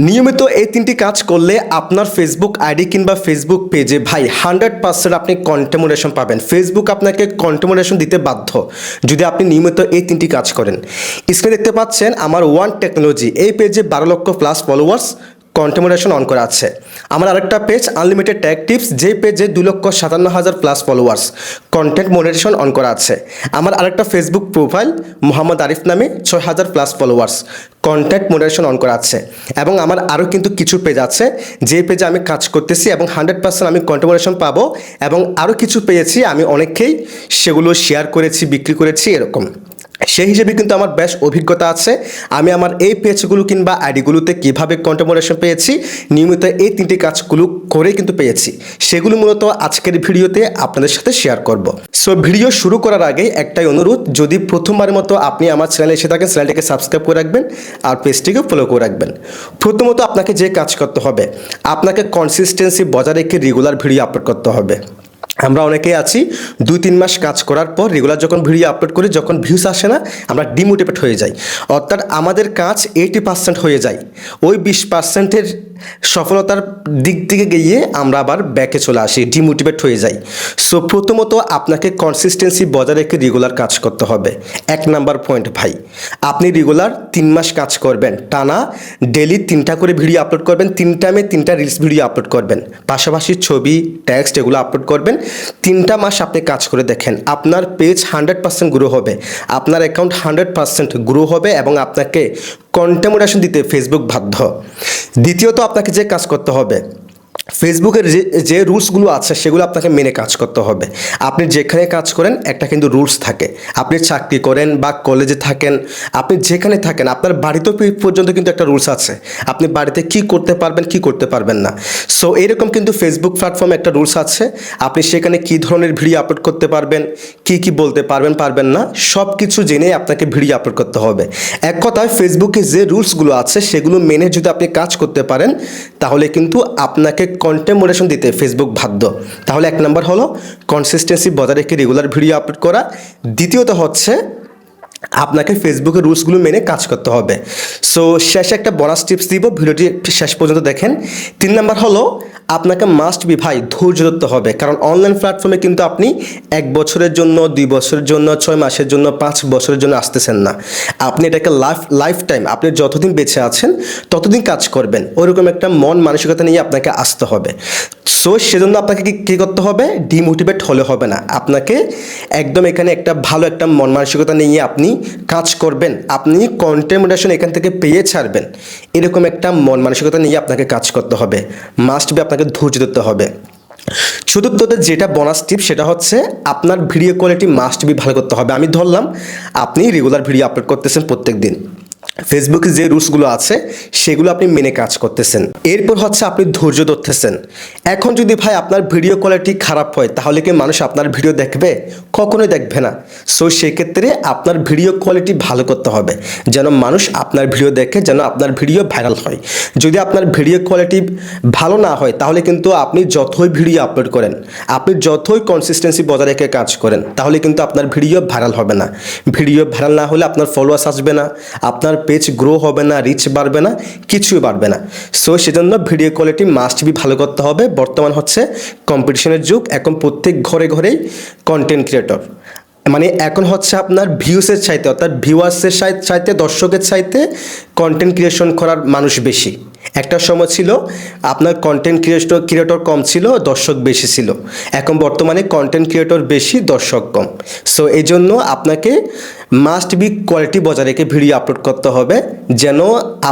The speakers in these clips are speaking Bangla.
নিয়মিত এই তিনটি কাজ করলে আপনার ফেসবুক আইডি কিংবা ফেসবুক পেজে ভাই 100% আপনি কন্টেন্ট মডারেশন পাবেন। ফেসবুক আপনাকে কন্টেন্ট মডারেশন দিতে বাধ্য যদি আপনি নিয়মিত এই তিনটি কাজ করেন। স্ক্রিনে দেখতে পাচ্ছেন আমার ওয়ান টেকনোলজি, এই পেজে 12 লক্ষ plus followers, content moderation on করা আছে। আমার আরেকটা পেজ আনলিমিটেড ট্যাগ টিপস, যে পেজে 2,57,000 plus followers, content moderation on করা আছে। আমার আরেকটা ফেসবুক প্রোফাইল মোহাম্মদ আরিফ নামে 6,000 plus followers, content moderation on করা আছে। এবং আমার আরও কিন্তু কিছু পেজ আছে যে পেজে আমি কাজ করতেছি এবং 100% আমি কন্টেন্ট মডারেশন পাবো। এবং আরও কিছু পেয়েছি আমি অনেককেই সেগুলো শেয়ার করেছি, বিক্রি করেছি এরকম। সেই হিসেবে কিন্তু আমার বেশ অভিজ্ঞতা আছে। আমি আমার এই পেজগুলো কিংবা আইডিগুলোতে কীভাবে কন্টেন্ট মডারেশন পেয়েছি, নিয়মিত এই তিনটি কাজগুলো করে কিন্তু পেয়েছি, সেগুলো মূলত আজকের ভিডিওতে আপনাদের সাথে শেয়ার করব। সো ভিডিও শুরু করার আগে একটাই অনুরোধ, যদি প্রথমবারের মতো আপনি আমার চ্যানেলে এসে থাকেন, চ্যানেলটিকে সাবস্ক্রাইব করে রাখবেন আর পেজটিকে ফলো করে রাখবেন। প্রথমত আপনাকে যে কাজ করতে হবে, আপনাকে কনসিস্টেন্সি বজায় রেখে রেগুলার ভিডিও আপলোড করতে হবে। আমরা অনেকেই আছি 2-3 মাস কাজ করার পর রেগুলার যখন ভিডিও আপলোড করি, যখন ভিউস আসে না, আমরা ডিমোটিভেট হয়ে যাই। অর্থাৎ আমাদের কাজ 80% হয়ে যায়, ওই 20%-এর সফলতার দিক থেকে গিয়ে আমরা আবার ব্যাকে চলে আসি, ডিমোটিভেট হয়ে যাই। সো প্রথমত আপনাকে কনসিস্টেন্সি বজায় রেখে রেগুলার কাজ করতে হবে। 1 নাম্বার পয়েন্ট ভাই, আপনি রেগুলার 3 মাস কাজ করবেন, টানা ডেলি 3টা করে ভিডিও আপলোড করবেন, 3 টাইমে 3টা রিলস ভিডিও আপলোড করবেন, পাশাপাশি ছবি, টেক্সট এগুলো আপলোড করবেন। 3টা মাস আপনি কাজ করে দেখেন, আপনার পেজ 100% গ্রো হবে, আপনার অ্যাকাউন্ট 100% গ্রো হবে এবং আপনাকে কন্টেন্ট মডারেশন দিতে ফেসবুক বাধ্য। দ্বিতীয়ত আপনাকে যে কাজ করতে হবে, ফেসবুকের যে রুলসগুলো আছে সেগুলো আপনাকে মেনে কাজ করতে হবে। আপনি যেখানে কাজ করেন একটা কিন্তু রুলস থাকে, আপনি চাকরি করেন বা কলেজে থাকেন, আপনি যেখানে থাকেন, আপনার বাড়িতেও পর্যন্ত কিন্তু একটা রুলস আছে, আপনি বাড়িতে কি করতে পারবেন কি করতে পারবেন না। সো এরকম কিন্তু ফেসবুক প্ল্যাটফর্মে একটা রুলস আছে, আপনি সেখানে কি ধরনের ভিডিও আপলোড করতে পারবেন, কি বলতে পারবেন পারবেন না, সব কিছু জেনে আপনাকে ভিডিও আপলোড করতে হবে। এক কথায় ফেসবুকে যে রুলসগুলো আছে সেগুলো মেনে যদি আপনি কাজ করতে পারেন, তাহলে কিন্তু আপনাকে কন্টেন্ট মডারেশন দিতে ফেসবুক বাধ্য। তাহলে 1 নাম্বার হলো কনসিস্টেন্সি বজায় রেখে রেগুলার ভিডিও আপলোড করা। দ্বিতীয়ত হচ্ছে আপনাকে ফেসবুকের রুলসগুলো মেনে কাজ করতে হবে। সো শেষে একটা বোনাস টিপস দিব, ভিডিওটি শেষ পর্যন্ত দেখেন। 3 নাম্বার হলো আপনাকে মাস্ট বি ভাই ধৈর্য ধরতে হবে, কারণ অনলাইন প্ল্যাটফর্মে কিন্তু আপনি 1 বছরের জন্য, 2 বছরের জন্য, 6 মাসের জন্য, 5 বছরের জন্য আসতেছেন না। আপনি এটাকে লাইফ টাইম, আপনি যতদিন বেঁচে আছেন ততদিন কাজ করবেন, ওইরকম একটা মন মানসিকতা নিয়ে আপনাকে আসতে হবে। সো সেজন্য আপনাকে কী করতে হবে, ডিমোটিভেট হলে হবে না, আপনাকে একদম এখানে একটা ভালো একটা মন মানসিকতা নিয়ে আপনি কাজ করবেন, আপনি কন্টেন্ট মডারেশন এখান থেকে পেয়ে ছাড়বেন, এরকম একটা মন মানসিকতা নিয়ে আপনাকে কাজ করতে হবে। মাস্ট বি আপনাকে ধৈর্য ধরতে হবে। চতুর্থতে যেটা বোনাস টিপ, সেটা হচ্ছে আপনার ভিডিও কোয়ালিটি মাস্ট বি ভালো করতে হবে। আমি ধরলাম আপনি রেগুলার ভিডিও আপলোড করতেছেন প্রত্যেক দিন, ফেসবুকে যে রুলসগুলো আছে সেগুলো আপনি মেনে কাজ করতেছেন, এরপর হচ্ছে আপনি ধৈর্য ধরতেছেন। এখন যদি ভাই আপনার ভিডিও কোয়ালিটি খারাপ হয়, তাহলে কি মানুষ আপনার ভিডিও দেখবে? কখনোই দেখবে না। সো সেক্ষেত্রে আপনার ভিডিও কোয়ালিটি ভালো করতে হবে, যেন মানুষ আপনার ভিডিও দেখে, যেন আপনার ভিডিও ভাইরাল হয়। যদি আপনার ভিডিও কোয়ালিটি ভালো না হয়, তাহলে কিন্তু আপনি যতই ভিডিও আপলোড করেন, আপনি যতই কনসিস্টেন্সি বজায় রেখে কাজ করেন, তাহলে কিন্তু আপনার ভিডিও ভাইরাল হবে না। ভিডিও ভাইরাল না হলে আপনার ফলোয়ার্স আসবে না, আপনার পেজ গ্রো হবে না, রিচ বাড়বে না, কিছুই বাড়বে না। সো সেজন্য ভিডিও কোয়ালিটি মাস্ট বি ভালো করতে হবে। বর্তমান হচ্ছে কম্পিটিশনের যুগ, এখন প্রত্যেক ঘরে ঘরেই কন্টেন্ট ক্রিয়েটর, মানে এখন হচ্ছে আপনার ভিউসের চাইতে, অর্থাৎ ভিউয়ার্সের চাইতে, দর্শকের চাইতে কন্টেন্ট ক্রিয়েশন করার মানুষ বেশি। একটা সময় ছিল আপনার কন্টেন্ট ক্রিয়েটর কম ছিল, দর্শক বেশি ছিল। এখন বর্তমানে কন্টেন্ট ক্রিয়েটর বেশি, দর্শক কম। সো এই জন্য আপনাকে মাস্ট বি কোয়ালিটি বজায় রেখে ভিডিও আপলোড করতে হবে, যেন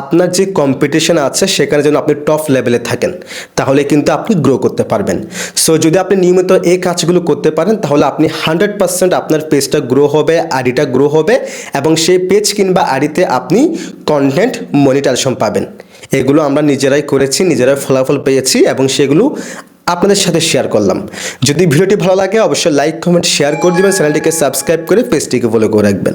আপনার যে কম্পিটিশন আছে সেখানে যেন আপনি টপ লেভেলে থাকেন, তাহলে কিন্তু আপনি গ্রো করতে পারবেন। সো যদি আপনি নিয়মিত এই কাজগুলো করতে পারেন, তাহলে আপনি 100% আপনার পেজটা গ্রো হবে, আইডিটা গ্রো হবে এবং সেই পেজ কিংবা আইডিতে আপনি কন্টেন্ট মনিটাইজেশন পাবেন। এগুলো আমরা নিজেরাই করেছি, নিজেরাই ফলাফল পেয়েছি এবং সেগুলো আপনাদের সাথে শেয়ার করলাম। যদি ভিডিওটি ভালো লাগে অবশ্যই লাইক, কমেন্ট, শেয়ার করে দেবেন, চ্যানেলটিকে সাবস্ক্রাইব করে পেজটিকে ফলো করে রাখবেন।